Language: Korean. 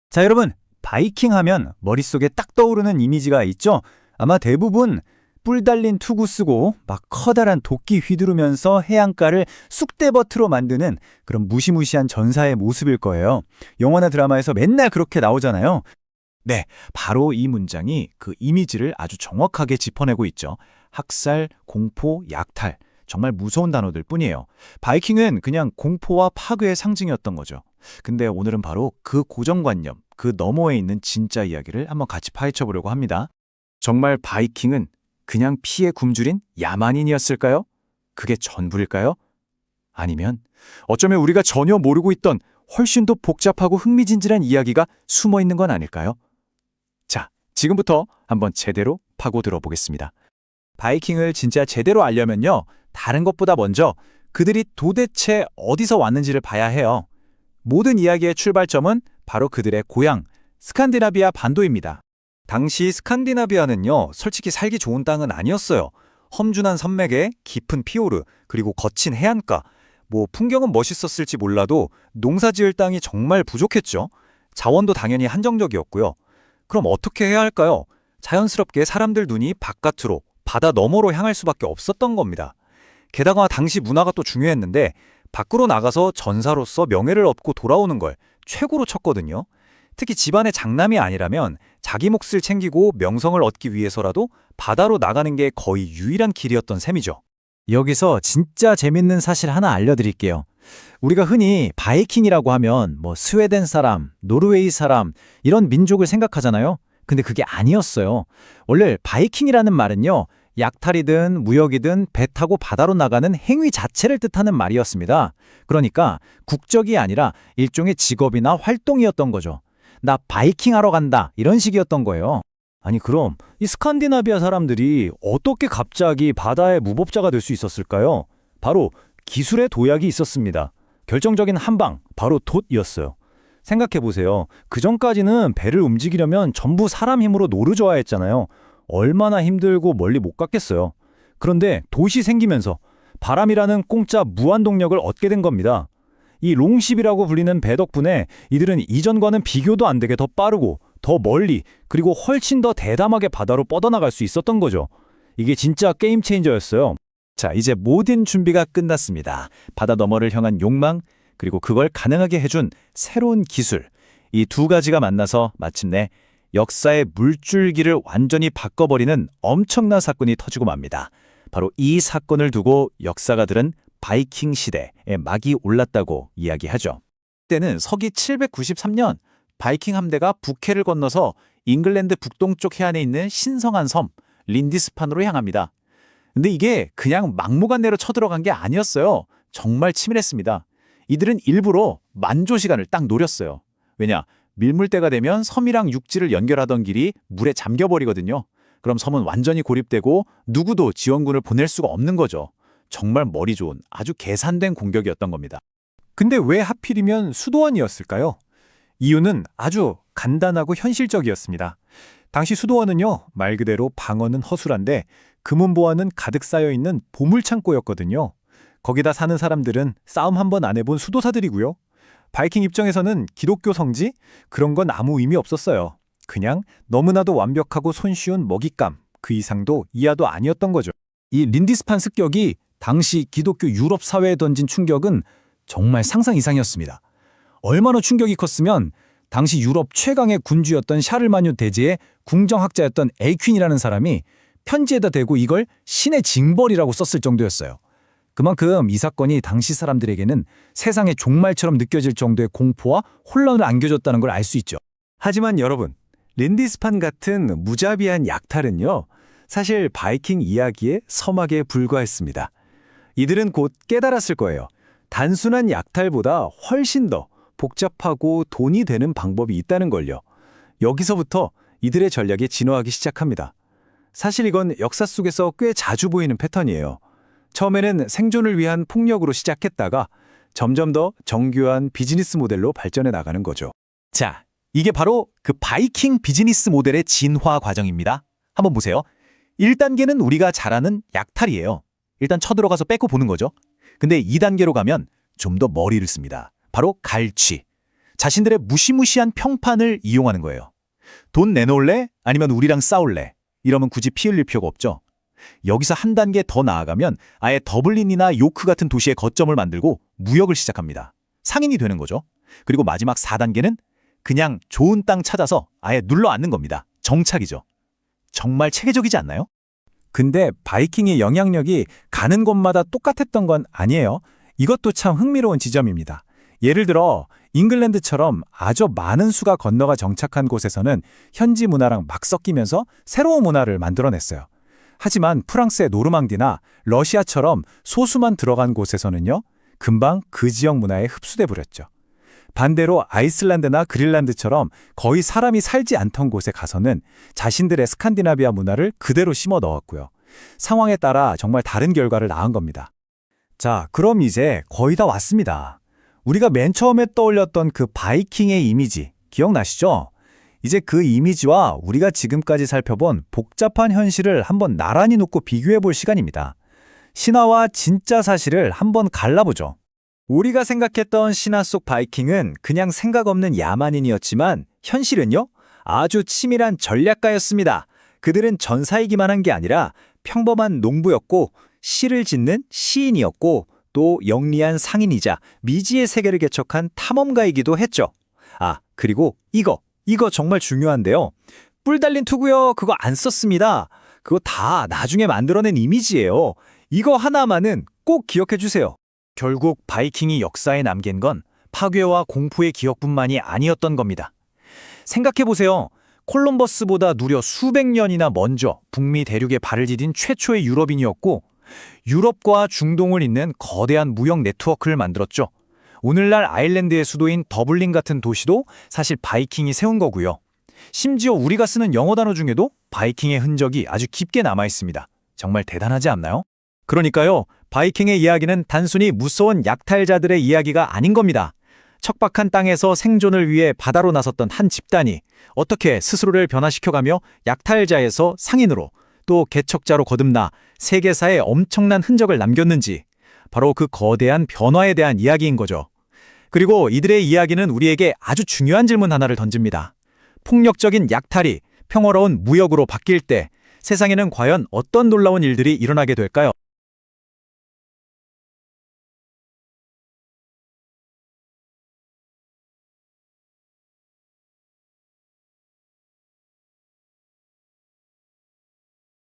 자, 여러분, 바이킹 하면 머릿속에 딱 떠오르는 이미지가 있죠? 아마 대부분 뿔 달린 투구 쓰고 막 커다란 도끼 휘두르면서 해안가를 쑥대버트로 만드는 그런 무시무시한 전사의 모습일 거예요. 영화나 드라마에서 맨날 그렇게 나오잖아요. 네, 바로 이 문장이 그 이미지를 아주 정확하게 짚어내고 있죠. 학살, 공포, 약탈. 정말 무서운 단어들 뿐이에요. 바이킹은 그냥 공포와 파괴의 상징이었던 거죠. 근데 오늘은 바로 그 고정관념, 그 너머에 있는 진짜 이야기를 한번 같이 파헤쳐 보려고 합니다. 정말 바이킹은 그냥 피에 굶주린 야만인이었을까요? 그게 전부일까요? 아니면 어쩌면 우리가 전혀 모르고 있던 훨씬 더 복잡하고 흥미진진한 이야기가 숨어 있는 건 아닐까요? 자, 지금부터 한번 제대로 파고 들어보겠습니다. 바이킹을 진짜 제대로 알려면요, 다른 것보다 먼저 그들이 도대체 어디서 왔는지를 봐야 해요. 모든 이야기의 출발점은 바로 그들의 고향, 스칸디나비아 반도입니다. 당시 스칸디나비아는요, 솔직히 살기 좋은 땅은 아니었어요. 험준한 산맥에 깊은 피오르, 그리고 거친 해안가. 풍경은 멋있었을지 몰라도 농사 지을 땅이 정말 부족했죠. 자원도 당연히 한정적이었고요. 그럼 어떻게 해야 할까요? 자연스럽게 사람들 눈이 바깥으로, 바다 너머로 향할 수밖에 없었던 겁니다. 게다가 당시 문화가 또 중요했는데 밖으로 나가서 전사로서 명예를 얻고 돌아오는 걸 최고로 쳤거든요. 특히 집안의 장남이 아니라면 자기 몫을 챙기고 명성을 얻기 위해서라도 바다로 나가는 게 거의 유일한 길이었던 셈이죠. 여기서 진짜 재밌는 사실 하나 알려드릴게요. 우리가 흔히 바이킹이라고 하면 스웨덴 사람, 노르웨이 사람 이런 민족을 생각하잖아요. 근데 그게 아니었어요. 원래 바이킹이라는 말은요, 약탈이든 무역이든 배 타고 바다로 나가는 행위 자체를 뜻하는 말이었습니다. 그러니까 국적이 아니라 일종의 직업이나 활동이었던 거죠. 나 바이킹 하러 간다 이런 식이었던 거예요. 아니 그럼 이 스칸디나비아 사람들이 어떻게 갑자기 바다의 무법자가 될 수 있었을까요? 바로 기술의 도약이 있었습니다. 결정적인 한방, 바로 돛이었어요. 생각해보세요. 그전까지는 배를 움직이려면 전부 사람 힘으로 노르줘야 했잖아요. 얼마나 힘들고 멀리 못 갔겠어요. 그런데 돛이 생기면서 바람이라는 공짜 무한동력을 얻게 된 겁니다. 이 롱십이라고 불리는 배 덕분에 이들은 이전과는 비교도 안 되게 더 빠르고 더 멀리 그리고 훨씬 더 대담하게 바다로 뻗어나갈 수 있었던 거죠. 이게 진짜 게임 체인저였어요. 자, 이제 모든 준비가 끝났습니다. 바다 너머를 향한 욕망, 그리고 그걸 가능하게 해준 새로운 기술. 이 두 가지가 만나서 마침내 역사의 물줄기를 완전히 바꿔버리는 엄청난 사건이 터지고 맙니다. 바로 이 사건을 두고 역사가들은 바이킹 시대에 막이 올랐다고 이야기하죠. 때는 서기 793년 바이킹 함대가 북해를 건너서 잉글랜드 북동쪽 해안에 있는 신성한 섬 린디스판으로 향합니다. 근데 이게 그냥 막무가내로 쳐들어간 게 아니었어요. 정말 치밀했습니다. 이들은 일부러 만조 시간을 딱 노렸어요. 왜냐? 밀물때가 되면 섬이랑 육지를 연결하던 길이 물에 잠겨버리거든요. 그럼 섬은 완전히 고립되고 누구도 지원군을 보낼 수가 없는 거죠. 정말 머리 좋은 아주 계산된 공격이었던 겁니다. 근데 왜 하필이면 수도원이었을까요? 이유는 아주 간단하고 현실적이었습니다. 당시 수도원은요, 말 그대로 방어는 허술한데 금은보화는 가득 쌓여있는 보물창고였거든요. 거기다 사는 사람들은 싸움 한 번 안 해본 수도사들이고요. 바이킹 입장에서는 기독교 성지? 그런 건 아무 의미 없었어요. 그냥 너무나도 완벽하고 손쉬운 먹잇감, 그 이상도 이하도 아니었던 거죠. 이 린디스판 습격이 당시 기독교 유럽 사회에 던진 충격은 정말 상상 이상이었습니다. 얼마나 충격이 컸으면 당시 유럽 최강의 군주였던 샤를마뉴 대제의 궁정학자였던 엘퀸이라는 사람이 편지에다 대고 이걸 신의 징벌이라고 썼을 정도였어요. 그만큼 이 사건이 당시 사람들에게는 세상의 종말처럼 느껴질 정도의 공포와 혼란을 안겨줬다는 걸 알 수 있죠. 하지만 여러분, 린디스판 같은 무자비한 약탈은요, 사실 바이킹 이야기의 서막에 불과했습니다. 이들은 곧 깨달았을 거예요. 단순한 약탈보다 훨씬 더 복잡하고 돈이 되는 방법이 있다는 걸요. 여기서부터 이들의 전략이 진화하기 시작합니다. 사실 이건 역사 속에서 꽤 자주 보이는 패턴이에요. 처음에는 생존을 위한 폭력으로 시작했다가 점점 더 정교한 비즈니스 모델로 발전해 나가는 거죠. 자, 이게 바로 그 바이킹 비즈니스 모델의 진화 과정입니다. 한번 보세요. 1단계는 우리가 잘 아는 약탈이에요. 일단 쳐들어가서 뺏고 보는 거죠. 근데 2단계로 가면 좀 더 머리를 씁니다. 바로 갈취. 자신들의 무시무시한 평판을 이용하는 거예요. 돈 내놓을래? 아니면 우리랑 싸울래? 이러면 굳이 피 흘릴 필요가 없죠. 여기서 한 단계 더 나아가면 아예 더블린이나 요크 같은 도시에 거점을 만들고 무역을 시작합니다. 상인이 되는 거죠. 그리고 마지막 4단계는 그냥 좋은 땅 찾아서 아예 눌러 앉는 겁니다. 정착이죠. 정말 체계적이지 않나요? 근데 바이킹의 영향력이 가는 곳마다 똑같았던 건 아니에요. 이것도 참 흥미로운 지점입니다. 예를 들어 잉글랜드처럼 아주 많은 수가 건너가 정착한 곳에서는 현지 문화랑 막 섞이면서 새로운 문화를 만들어냈어요. 하지만 프랑스의 노르망디나 러시아처럼 소수만 들어간 곳에서는요, 금방 그 지역 문화에 흡수돼 버렸죠. 반대로 아이슬란드나 그린란드처럼 거의 사람이 살지 않던 곳에 가서는 자신들의 스칸디나비아 문화를 그대로 심어 넣었고요. 상황에 따라 정말 다른 결과를 낳은 겁니다. 자, 그럼 이제 거의 다 왔습니다. 우리가 맨 처음에 떠올렸던 그 바이킹의 이미지, 기억나시죠? 이제 그 이미지와 우리가 지금까지 살펴본 복잡한 현실을 한번 나란히 놓고 비교해 볼 시간입니다. 신화와 진짜 사실을 한번 갈라보죠. 우리가 생각했던 신화 속 바이킹은 그냥 생각 없는 야만인이었지만 현실은요? 아주 치밀한 전략가였습니다. 그들은 전사이기만 한 게 아니라 평범한 농부였고 시를 짓는 시인이었고 또 영리한 상인이자 미지의 세계를 개척한 탐험가이기도 했죠. 아, 그리고 이거 정말 중요한데요. 뿔 달린 투구요. 그거 안 썼습니다. 그거 다 나중에 만들어낸 이미지예요. 이거 하나만은 꼭 기억해 주세요. 결국 바이킹이 역사에 남긴 건 파괴와 공포의 기억뿐만이 아니었던 겁니다. 생각해보세요. 콜럼버스보다 무려 수백 년이나 먼저 북미 대륙에 발을 디딘 최초의 유럽인이었고 유럽과 중동을 잇는 거대한 무역 네트워크를 만들었죠. 오늘날 아일랜드의 수도인 더블린 같은 도시도 사실 바이킹이 세운 거고요. 심지어 우리가 쓰는 영어 단어 중에도 바이킹의 흔적이 아주 깊게 남아있습니다. 정말 대단하지 않나요? 그러니까요, 바이킹의 이야기는 단순히 무서운 약탈자들의 이야기가 아닌 겁니다. 척박한 땅에서 생존을 위해 바다로 나섰던 한 집단이 어떻게 스스로를 변화시켜가며 약탈자에서 상인으로 또 개척자로 거듭나 세계사에 엄청난 흔적을 남겼는지 바로 그 거대한 변화에 대한 이야기인 거죠. 그리고 이들의 이야기는 우리에게 아주 중요한 질문 하나를 던집니다. 폭력적인 약탈이 평화로운 무역으로 바뀔 때 세상에는 과연 어떤 놀라운 일들이 일어나게 될까요?